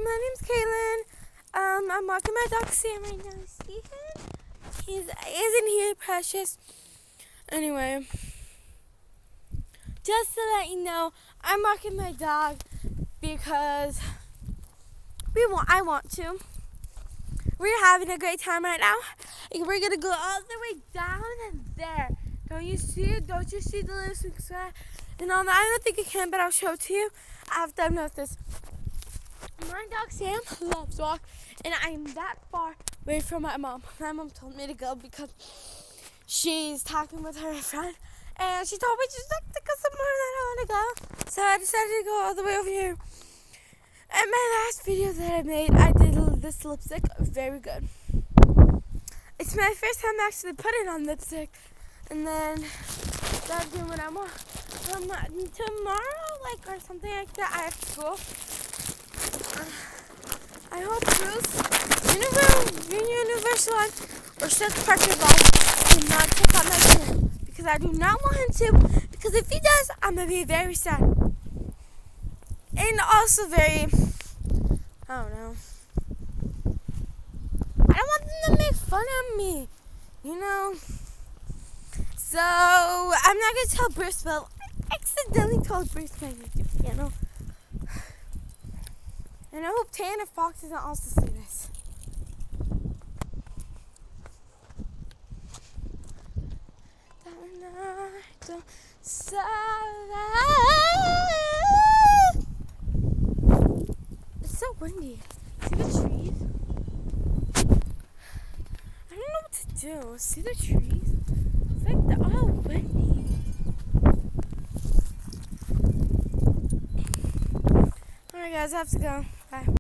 my name's Kaylin. I'm walking my dog Sam right now. See him? Isn't he precious? Anyway, just to let you know, I'm walking my dog because I want to. We're having a great time right now. We're gonna go all the way down and there. Don't you see it? Don't you see the little swing set and all that? I don't think you can, but I'll show it to you after I've noticed this. My dog Sam loves walk, and I'm that far away from my mom. My mom told me to go because she's talking with her friend, and she told me she's like to go somewhere that I want to go. So I decided to go all the way over here. And my last video that I made, I did this lipstick very good. It's my first time actually putting on lipstick, and then that's doing what I want. Tomorrow, or something like that, I have school. I hope Bruce, Universal or Seth Parker Vlog do not check out my channel because I do not want him to. Because if he does, I'm gonna be very sad and also very, I don't know. I don't want them to make fun of me, you know. So I'm not gonna tell Bruce, but I accidentally told Bruce my YouTube channel. And I hope Tanner Fox doesn't also see this. It's so windy. See the trees? I don't know what to do. See the trees? It's like they're all windy. Alright guys, I have to go. Bye.